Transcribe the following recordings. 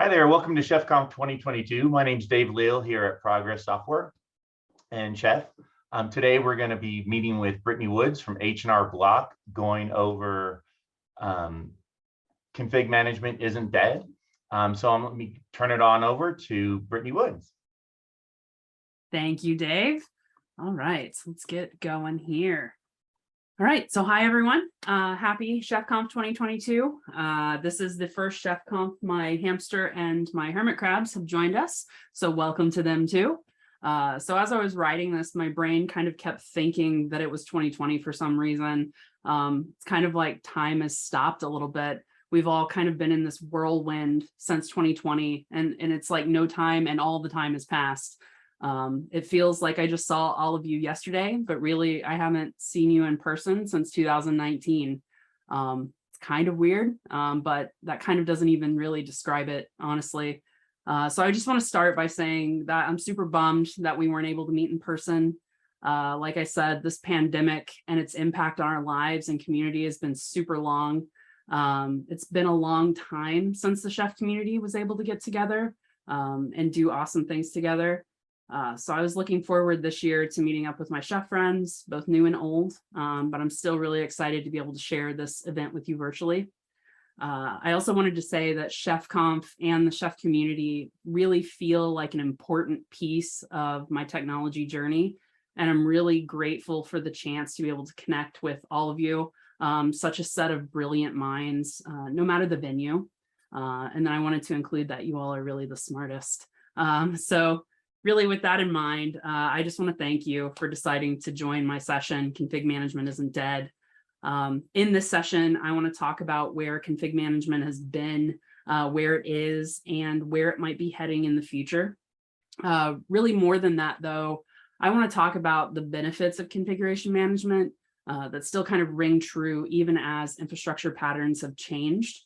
Hi there, welcome to ChefConf 2022. My name is Dave Leal here at Progress Software and Chef. Today we're going to be meeting with Brittany Woods from H&R Block, going over config management isn't dead. Let me turn it on over to Brittany Woods. Thank you, Dave. All right, so let's get going here. All right, so hi everyone. Happy ChefConf 2022. This is the first ChefConf. My hamster and my hermit crabs have joined us, so welcome to them too. So as I was writing this, my brain kind of kept thinking that it was 2020 for some reason. It's kind of like time has stopped a little bit. We've all kind of been in this whirlwind since 2020, and it's like no time and all the time has passed. It feels like I just saw all of you yesterday, but really I haven't seen you in person since 2019. It's kind of weird, but that kind of doesn't even really describe it, honestly. So I just want to start by saying that I'm super bummed that we weren't able to meet in person. Like I said, this pandemic and its impact on our lives and community has been super long. It's been a long time since the chef community was able to get together and do awesome things together. So I was looking forward this year to meeting up with my chef friends, both new and old, but I'm still really excited to be able to share this event with you virtually. I also wanted to say that ChefConf and the chef community really feel like an important piece of my technology journey, and I'm really grateful for the chance to be able to connect with all of you, such a set of brilliant minds, no matter the venue. And then I wanted to include that you all are really the smartest. So really, with that in mind, I just want to thank you for deciding to join my session, Config Management Isn't Dead. In this session, I want to talk about where config management has been, where it is, and where it might be heading in the future. Really more than that, though, I want to talk about the benefits of configuration management that still kind of ring true even as infrastructure patterns have changed.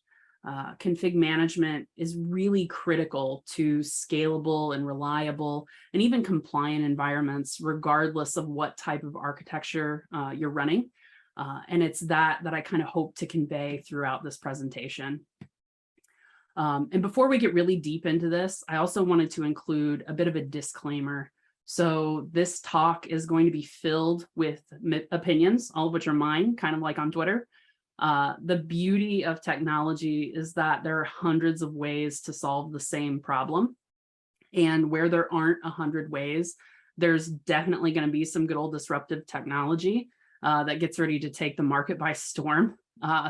Config management is really critical to scalable and reliable and even compliant environments, regardless of what type of architecture you're running. And it's that I kind of hope to convey throughout this presentation. And before we get really deep into this, I also wanted to include a bit of a disclaimer. So this talk is going to be filled with opinions, all of which are mine, kind of like on Twitter. The beauty of technology is that there are hundreds of ways to solve the same problem. And where there aren't 100 ways, there's definitely going to be some good old disruptive technology that gets ready to take the market by storm.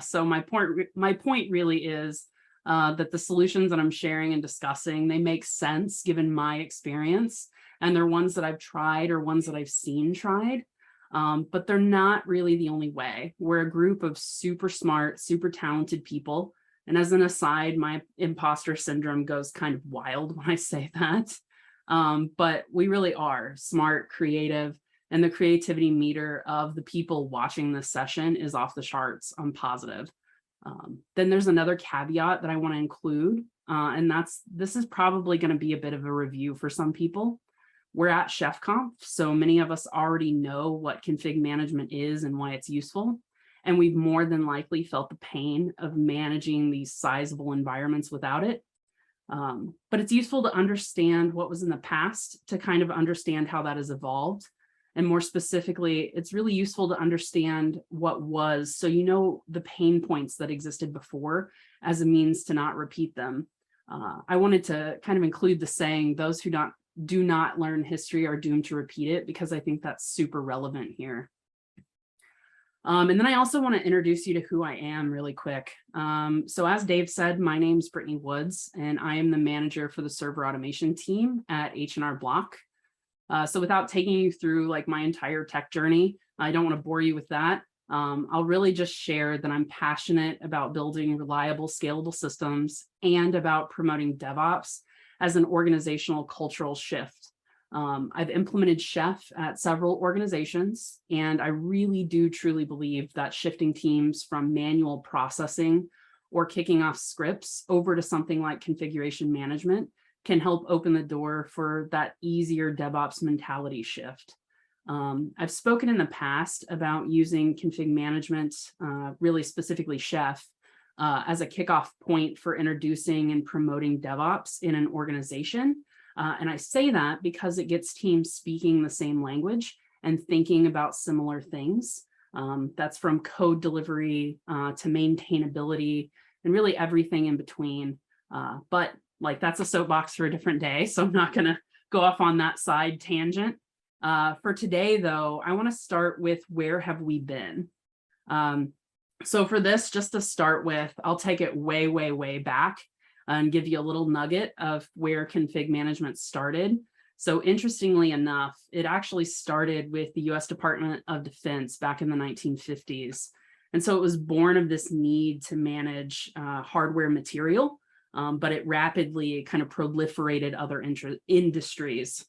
So my point really is that the solutions that I'm sharing and discussing, they make sense given my experience, and they're ones that I've tried or ones that I've seen tried. But they're not really the only way. We're a group of super smart, super talented people. And as an aside, my imposter syndrome goes kind of wild when I say that. But we really are smart, creative, and the creativity meter of the people watching this session is off the charts. I'm positive. Then there's another caveat that I want to include, and this is probably going to be a bit of a review for some people. We're at ChefConf, so many of us already know what config management is and why it's useful. And we've more than likely felt the pain of managing these sizable environments without it. But it's useful to understand what was in the past to kind of understand how that has evolved. And more specifically, it's really useful to understand what was, so you know the pain points that existed before as a means to not repeat them. I wanted to kind of include the saying, those who do not learn history are doomed to repeat it, because I think that's super relevant here. And then I also want to introduce you to who I am really quick. So as Dave said, my name's Brittany Woods, and I am the manager for the server automation team at H&R Block. So without taking you through like my entire tech journey, I don't want to bore you with that. I'll really just share that I'm passionate about building reliable, scalable systems and about promoting DevOps as an organizational cultural shift. I've implemented Chef at several organizations, and I really do truly believe that shifting teams from manual processing or kicking off scripts over to something like configuration management can help open the door for that easier DevOps mentality shift. I've spoken in the past about using config management, really specifically Chef, as a kickoff point for introducing and promoting DevOps in an organization. And I say that because it gets teams speaking the same language and thinking about similar things. That's from code delivery to maintainability and really everything in between. But like that's a soapbox for a different day, so I'm not going to go off on that side tangent. For today, though, I want to start with where have we been? So for this, just to start with, I'll take it way, way, way back and give you a little nugget of where config management started. So interestingly enough, it actually started with the US Department of Defense back in the 1950s. And so it was born of this need to manage hardware material, but it rapidly kind of proliferated other industries.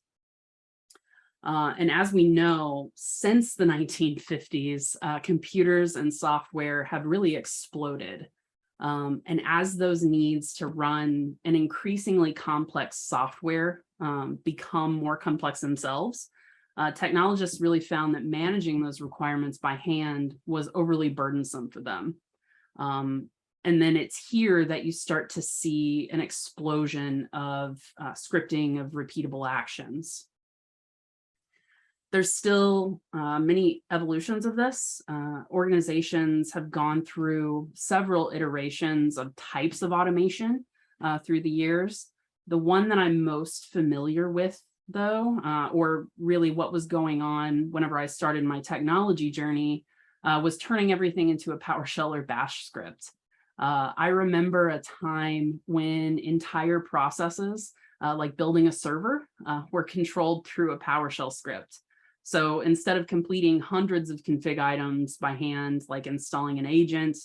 And as we know, since the 1950s, computers and software have really exploded. And as those needs to run an increasingly complex software become more complex themselves, technologists really found that managing those requirements by hand was overly burdensome for them. And then it's here that you start to see an explosion of scripting of repeatable actions. There's still many evolutions of this. Organizations have gone through several iterations of types of automation through the years. The one that I'm most familiar with, though, or really what was going on whenever I started my technology journey, was turning everything into a PowerShell or Bash script. I remember a time when entire processes, like building a server, were controlled through a PowerShell script. So instead of completing hundreds of config items by hand, like installing an agent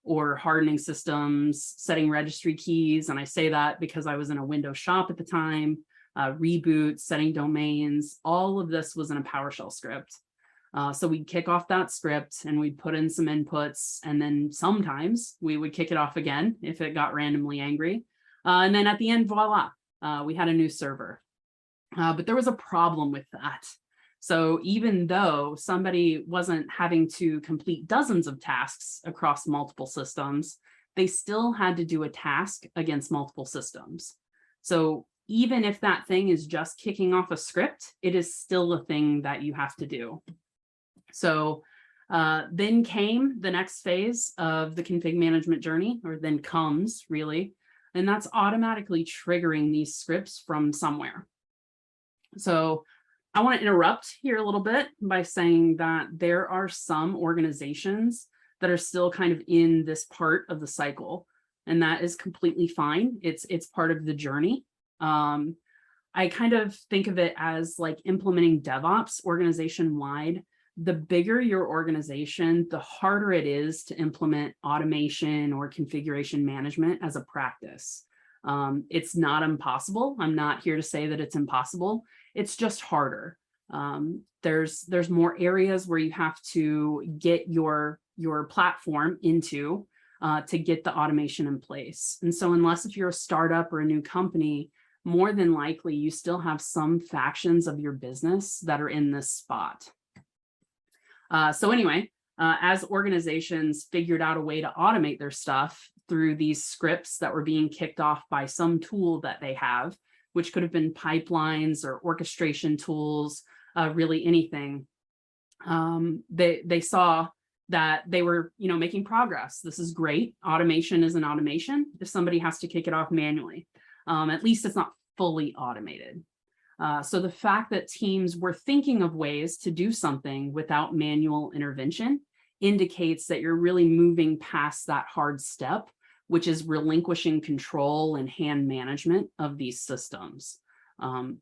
or hardening systems, setting registry keys, and I say that because I was in a Windows shop at the time, reboot, setting domains, all of this was in a PowerShell script. So we'd kick off that script and we'd put in some inputs, and then sometimes we would kick it off again if it got randomly angry. And then at the end, voila, we had a new server. But there was a problem with that. So even though somebody wasn't having to complete dozens of tasks across multiple systems, they still had to do a task against multiple systems. So even if that thing is just kicking off a script, it is still a thing that you have to do. So then came the next phase of the config management journey, or then comes really, and that's automatically triggering these scripts from somewhere. So I want to interrupt here a little bit by saying that there are some organizations that are still kind of in this part of the cycle, and that is completely fine. It's part of the journey. I kind of think of it as like implementing DevOps organization-wide. The bigger your organization, the harder it is to implement automation or configuration management as a practice. It's not impossible. I'm not here to say that it's impossible. It's just harder. There's more areas where you have to get your platform into to get the automation in place. And so unless if you're a startup or a new company, more than likely you still have some factions of your business that are in this spot. So anyway, as organizations figured out a way to automate their stuff through these scripts that were being kicked off by some tool that they have, which could have been pipelines or orchestration tools, really anything. They saw that they were, making progress. This is great. Automation is an automation if somebody has to kick it off manually. At least it's not fully automated. So the fact that teams were thinking of ways to do something without manual intervention indicates that you're really moving past that hard step, which is relinquishing control and hand management of these systems.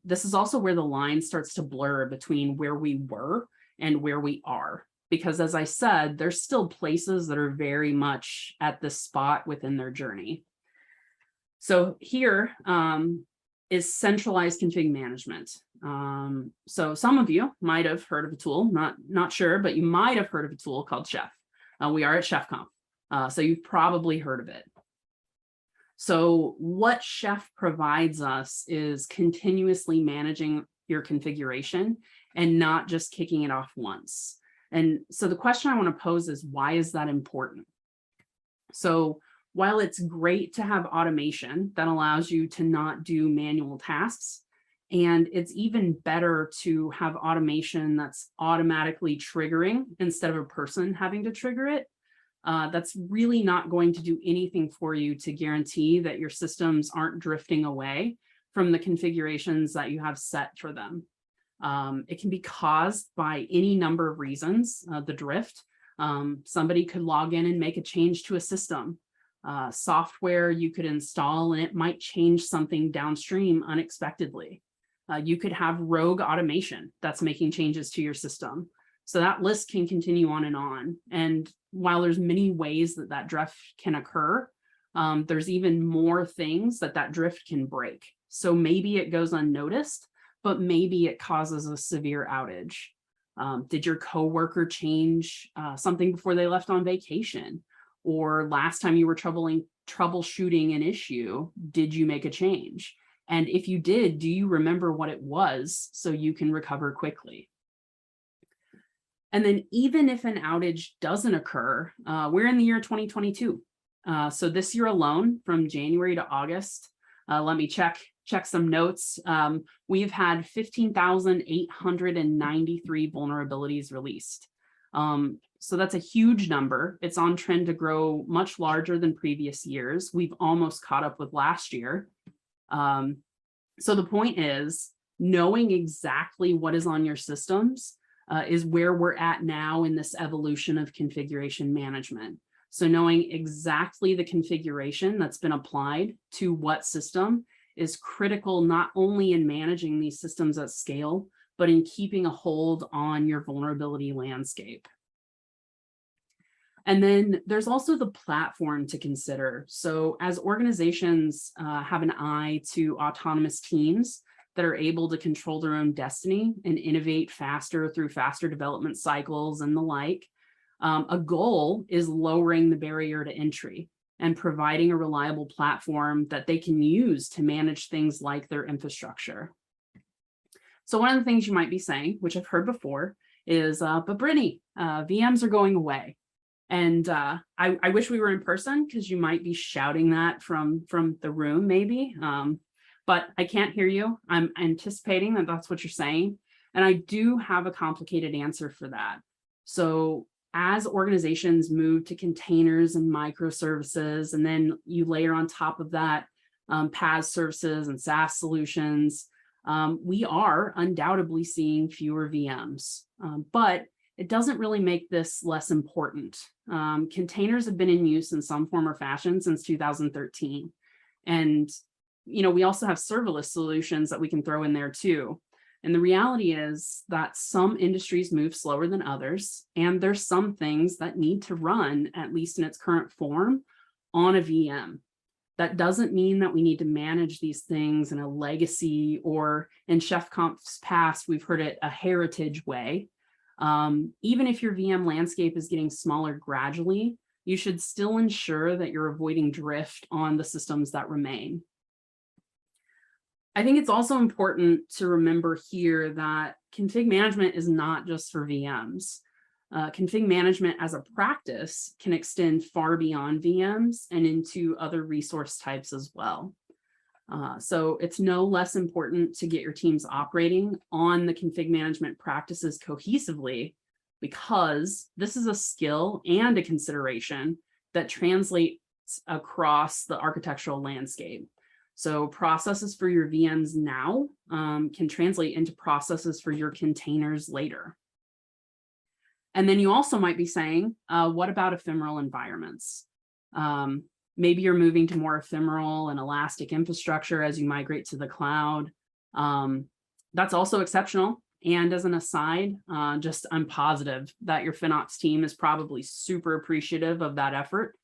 This is also where the line starts to blur between where we were and where we are, because as I said, there's still places that are very much at this spot within their journey. So here is centralized config management. So some of you might have heard of a tool, not sure, but you might have heard of a tool called Chef. We are at ChefConf, so you've probably heard of it. So what Chef provides us is continuously managing your configuration and not just kicking it off once. And so the question I want to pose is, why is that important? So While it's great to have automation that allows you to not do manual tasks, and it's even better to have automation that's automatically triggering instead of a person having to trigger it, that's really not going to do anything for you to guarantee that your systems aren't drifting away from the configurations that you have set for them. It can be caused by any number of reasons, the drift. Somebody could log in and make a change to a system. Software you could install and it might change something downstream unexpectedly. You could have rogue automation that's making changes to your system. So that list can continue on. And while there's many ways that that drift can occur, there's even more things that that drift can break. So maybe it goes unnoticed, but maybe it causes a severe outage. Did your coworker change something before they left on vacation? Or last time you were troubleshooting an issue, did you make a change? And if you did, do you remember what it was so you can recover quickly? And then even if an outage doesn't occur, we're in the year 2022. So this year alone, from January to August, let me check some notes. We've had 15,893 vulnerabilities released. So that's a huge number. It's on trend to grow much larger than previous years. We've almost caught up with last year. So the point is, knowing exactly what is on your systems is where we're at now in this evolution of configuration management. So knowing exactly the configuration that's been applied to what system is critical, not only in managing these systems at scale, but in keeping a hold on your vulnerability landscape. And then there's also the platform to consider. So as organizations have an eye to autonomous teams that are able to control their own destiny and innovate faster through faster development cycles and the like, a goal is lowering the barrier to entry and providing a reliable platform that they can use to manage things like their infrastructure. So one of the things you might be saying, which I've heard before, is, but Brittany, VMs are going away. And I wish we were in person because you might be shouting that from the room maybe, but I can't hear you. I'm anticipating that that's what you're saying. And I do have a complicated answer for that. So as organizations move to containers and microservices, and then you layer on top of that PaaS services and SaaS solutions, we are undoubtedly seeing fewer VMs, but it doesn't really make this less important. Containers have been in use in some form or fashion since 2013. And, we also have serverless solutions that we can throw in there too. And the reality is that some industries move slower than others, and there's some things that need to run, at least in its current form, on a VM. That doesn't mean that we need to manage these things in a legacy, or in ChefConf's past, we've heard it a heritage way. Even if your VM landscape is getting smaller gradually, you should still ensure that you're avoiding drift on the systems that remain. I think it's also important to remember here that config management is not just for VMs. Config management as a practice can extend far beyond VMs and into other resource types as well. So it's no less important to get your teams operating on the config management practices cohesively, because this is a skill and a consideration that translates across the architectural landscape. So processes for your VMs now can translate into processes for your containers later. And then you also might be saying, what about ephemeral environments? Maybe you're moving to more ephemeral and elastic infrastructure as you migrate to the cloud. That's also exceptional. And as an aside, I'm positive that your FinOps team is probably super appreciative of that effort.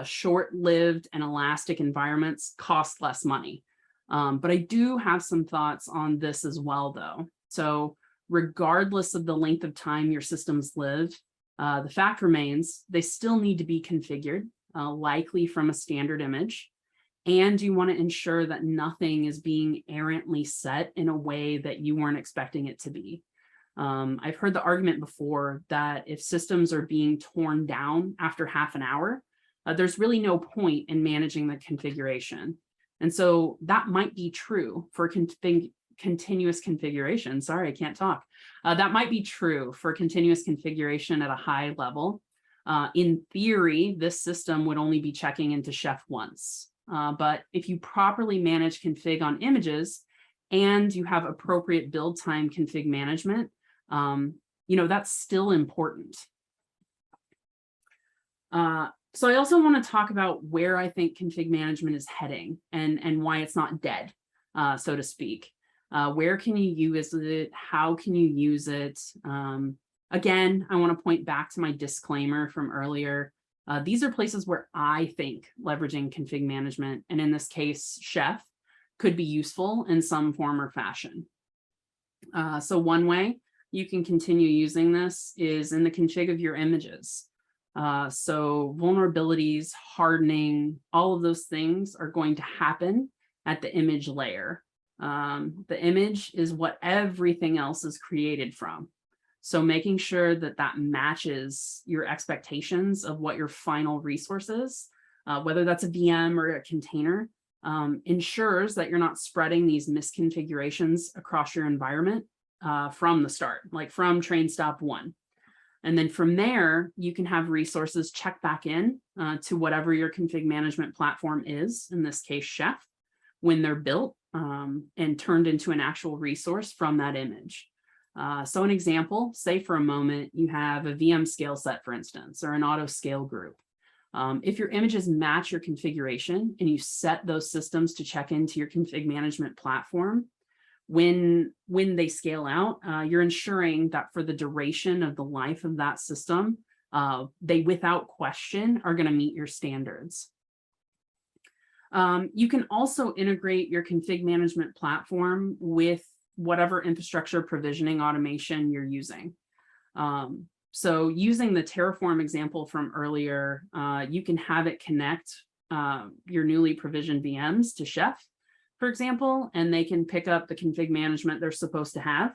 Short-lived and elastic environments cost less money. But I do have some thoughts on this as well, though. So regardless of the length of time your systems live, the fact remains they still need to be configured, likely from a standard image. And you want to ensure that nothing is being errantly set in a way that you weren't expecting it to be. I've heard the argument before that if systems are being torn down after half an hour, there's really no point in managing the configuration. And so that might be true for continuous configuration. Sorry, I can't talk. That might be true for continuous configuration at a high level. In theory, this system would only be checking into Chef once. But if you properly manage config on images and you have appropriate build time config management, that's still important. So I also want to talk about where I think config management is heading and why it's not dead, so to speak. Where can you use it? How can you use it? Again, I want to point back to my disclaimer from earlier. These are places where I think leveraging config management, and in this case, Chef, could be useful in some form or fashion. So one way you can continue using this is in the config of your images. So vulnerabilities, hardening, all of those things are going to happen at the image layer. The image is what everything else is created from. So making sure that that matches your expectations of what your final resource is, whether that's a VM or a container, ensures that you're not spreading these misconfigurations across your environment from the start, like from train stop 1. And then from there, you can have resources check back in to whatever your config management platform is, in this case, Chef, when they're built and turned into an actual resource from that image. So an example, say for a moment, you have a VM scale set, for instance, or an auto scale group. If your images match your configuration and you set those systems to check into your config management platform, when they scale out, you're ensuring that for the duration of the life of that system, they without question are going to meet your standards. You can also integrate your config management platform with whatever infrastructure provisioning automation you're using. So using the Terraform example from earlier, you can have it connect your newly provisioned VMs to Chef, for example, and they can pick up the config management they're supposed to have.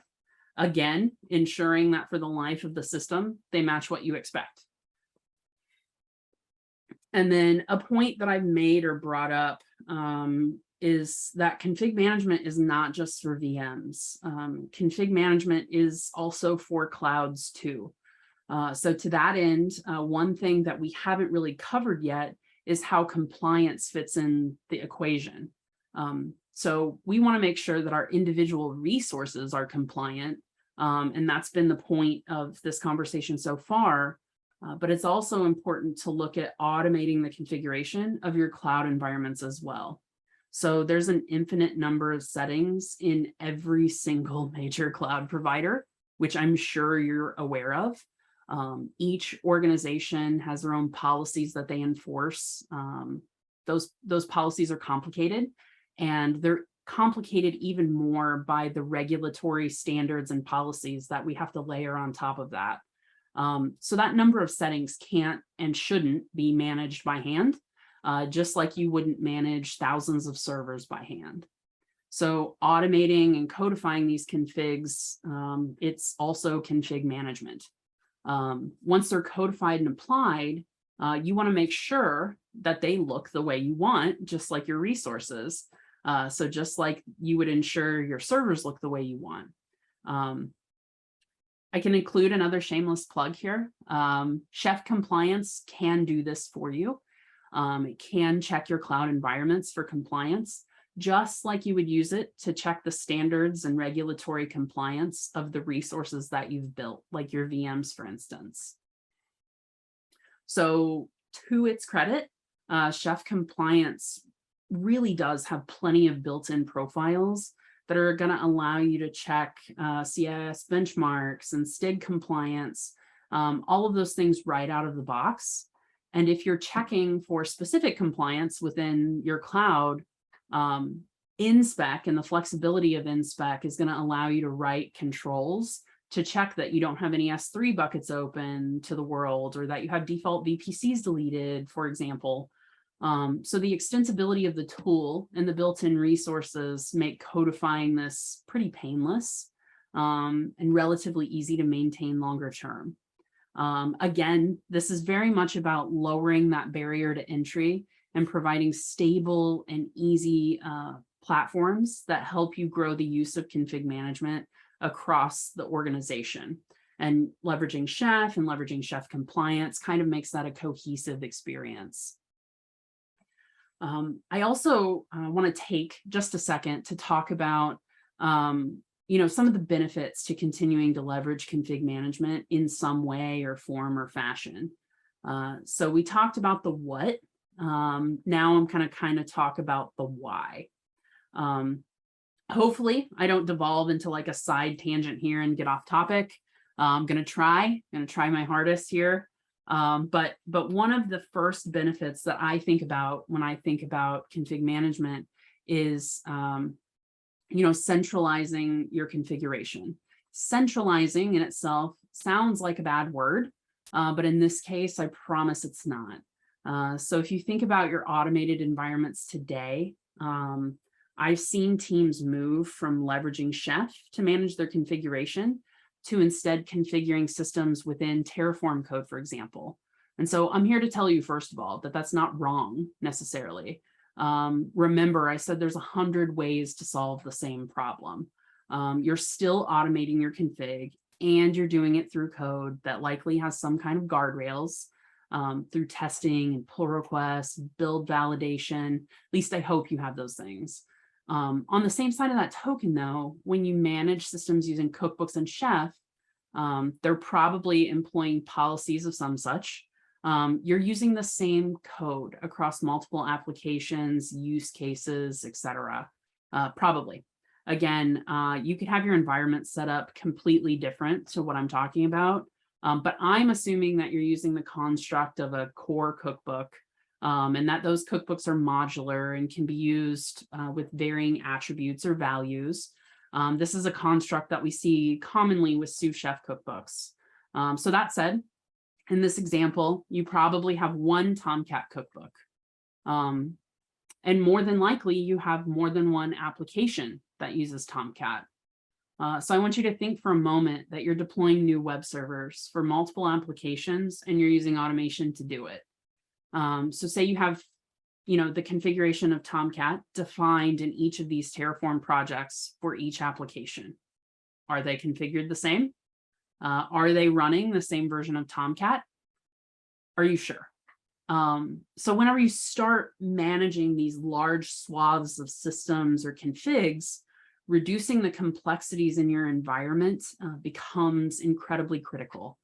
Again, ensuring that for the life of the system, they match what you expect. And then a point that I've made or brought up is that config management is not just for VMs. Config management is also for clouds too. So to that end, one thing that we haven't really covered yet is how compliance fits in the equation. So we want to make sure that our individual resources are compliant, and that's been the point of this conversation so far. But it's also important to look at automating the configuration of your cloud environments as well. So there's an infinite number of settings in every single major cloud provider, which I'm sure you're aware of. Each organization has their own policies that they enforce. Those policies are complicated, and they're complicated even more by the regulatory standards and policies that we have to layer on top of that. So that number of settings can't and shouldn't be managed by hand, just like you wouldn't manage thousands of servers by hand. So automating and codifying these configs, it's also config management. Once they're codified and applied, you want to make sure that they look the way you want, just like your resources. So just like you would ensure your servers look the way you want. I can include another shameless plug here. Chef Compliance can do this for you. It can check your cloud environments for compliance, just like you would use it to check the standards and regulatory compliance of the resources that you've built, like your VMs, for instance. So to its credit, Chef Compliance really does have plenty of built-in profiles that are going to allow you to check CIS benchmarks and STIG compliance, all of those things right out of the box. And if you're checking for specific compliance within your cloud, InSpec and the flexibility of InSpec is going to allow you to write controls to check that you don't have any S3 buckets open to the world, or that you have default VPCs deleted, for example. So the extensibility of the tool and the built-in resources make codifying this pretty painless and relatively easy to maintain longer term. Again, this is very much about lowering that barrier to entry and providing stable and easy platforms that help you grow the use of config management across the organization. And leveraging Chef and leveraging Chef Compliance kind of makes that a cohesive experience. I also want to take just a second to talk about some of the benefits to continuing to leverage config management in some way or form or fashion. So we talked about the what. Now I'm going to kind of talk about the why. Hopefully I don't devolve into like a side tangent here and get off topic. I'm going to try my hardest here. But one of the first benefits that I think about when I think about config management is, centralizing your configuration. Centralizing in itself sounds like a bad word, but in this case, I promise it's not. So if you think about your automated environments today, I've seen teams move from leveraging Chef to manage their configuration to instead configuring systems within Terraform code, for example. And so I'm here to tell you, first of all, that that's not wrong necessarily. Remember, I said there's 100 ways to solve the same problem. You're still automating your config, and you're doing it through code that likely has some kind of guardrails through testing and pull requests, build validation. At least I hope you have those things. On the same side of that token, though, when you manage systems using cookbooks and Chef, they're probably employing policies of some such. You're using the same code across multiple applications, use cases, etc. Probably. Again, you could have your environment set up completely different to what I'm talking about, but I'm assuming that you're using the construct of a core cookbook, and that those cookbooks are modular and can be used with varying attributes or values. This is a construct that we see commonly with sous chef cookbooks. So that said, in this example, you probably have one Tomcat cookbook. And more than likely, you have more than one application that uses Tomcat. So I want you to think for a moment that you're deploying new web servers for multiple applications and you're using automation to do it. So say you have, the configuration of Tomcat defined in each of these Terraform projects for each application. Are they configured the same? Are they running the same version of Tomcat? Are you sure? So whenever you start managing these large swaths of systems or configs, reducing the complexities in your environment becomes incredibly critical.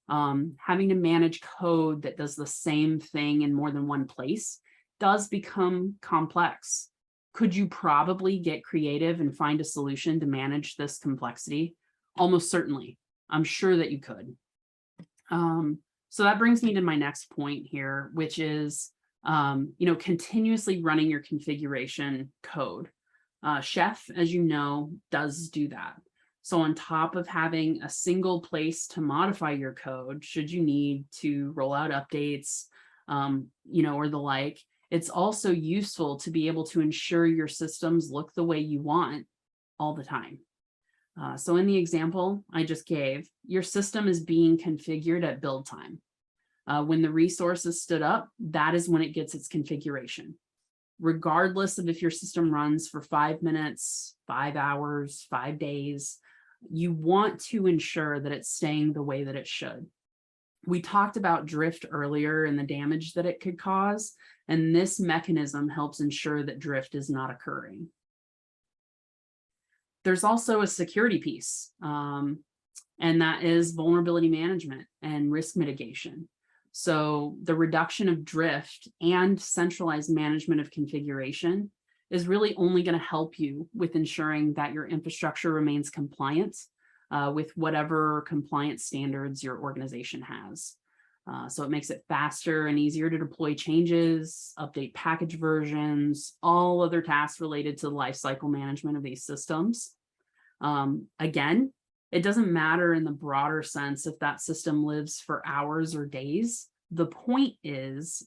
Having to manage code that does the same thing in more than one place does become complex. Could you probably get creative and find a solution to manage this complexity? Almost certainly. I'm sure that you could. So that brings me to my next point here, which is, continuously running your configuration code. Chef, as you know, does do that. So on top of having a single place to modify your code, should you need to roll out updates, or the like, it's also useful to be able to ensure your systems look the way you want all the time. So in the example I just gave, your system is being configured at build time. When the resource is stood up, that is when it gets its configuration. Regardless of if your system runs for 5 minutes, 5 hours, 5 days, you want to ensure that it's staying the way that it should. We talked about drift earlier and the damage that it could cause, and this mechanism helps ensure that drift is not occurring. There's also a security piece, and that is vulnerability management and risk mitigation. So the reduction of drift and centralized management of configuration is really only going to help you with ensuring that your infrastructure remains compliant with whatever compliance standards your organization has. So it makes it faster and easier to deploy changes, update package versions, all other tasks related to the lifecycle management of these systems. Again, it doesn't matter in the broader sense if that system lives for hours or days. The point is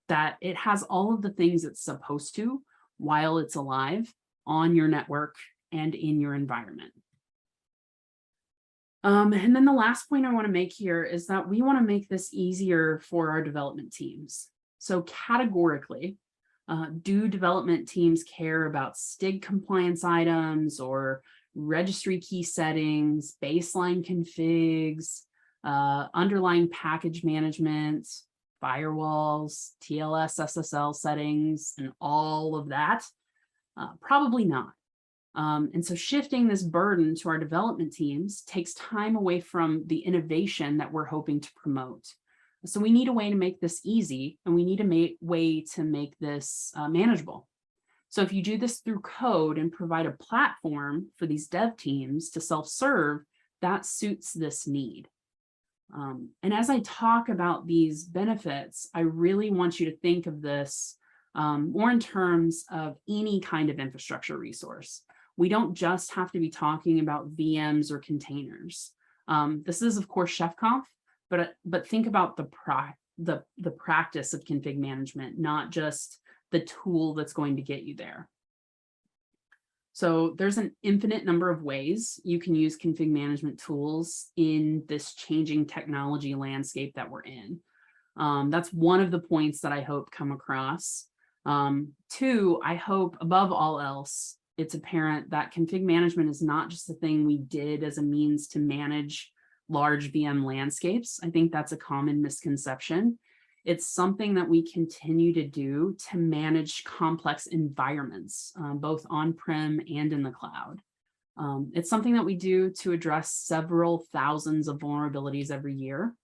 that it has all of the things it's supposed to while it's alive on your network and in your environment. And then the last point I want to make here is that we want to make this easier for our development teams. So categorically, do development teams care about STIG compliance items or registry key settings, baseline configs, underlying package management, firewalls, TLS, SSL settings, and all of that? Probably not. And so shifting this burden to our development teams takes time away from the innovation that we're hoping to promote. So we need a way to make this easy, and we need a way to make this manageable. So if you do this through code and provide a platform for these dev teams to self-serve, that suits this need. And as I talk about these benefits, I really want you to think of this more in terms of any kind of infrastructure resource. We don't just have to be talking about VMs or containers. This is, of course, ChefConf, but think about the practice of config management, not just the tool that's going to get you there. So there's an infinite number of ways you can use config management tools in this changing technology landscape that we're in. That's one of the points that I hope come across. Two, I hope above all else, it's apparent that config management is not just a thing we did as a means to manage large VM landscapes. I think that's a common misconception. It's something that we continue to do to manage complex environments, both on-prem and in the cloud. It's something that we do to address several thousands of vulnerabilities every year.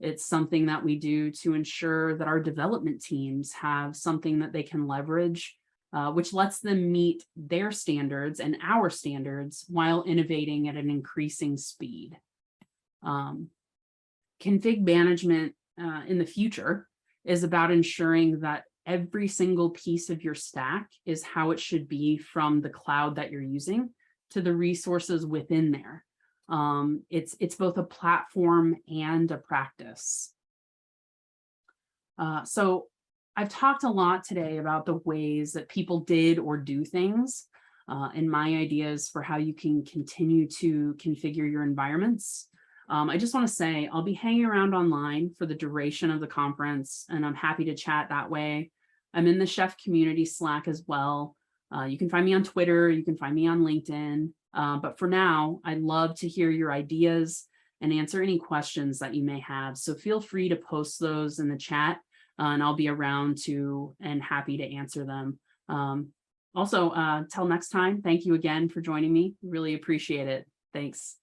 It's something that we do to ensure that our development teams have something that they can leverage, which lets them meet their standards and our standards while innovating at an increasing speed. Config management in the future is about ensuring that every single piece of your stack is how it should be, from the cloud that you're using to the resources within there. It's both a platform and a practice. So I've talked a lot today about the ways that people did or do things, and my ideas for how you can continue to configure your environments. I just want to say I'll be hanging around online for the duration of the conference, and I'm happy to chat that way. I'm in the Chef community Slack as well. You can find me on Twitter, you can find me on LinkedIn. But for now, I'd love to hear your ideas and answer any questions that you may have. So feel free to post those in the chat, and I'll be around to and happy to answer them. Also, till next time, thank you again for joining me. Really appreciate it. Thanks.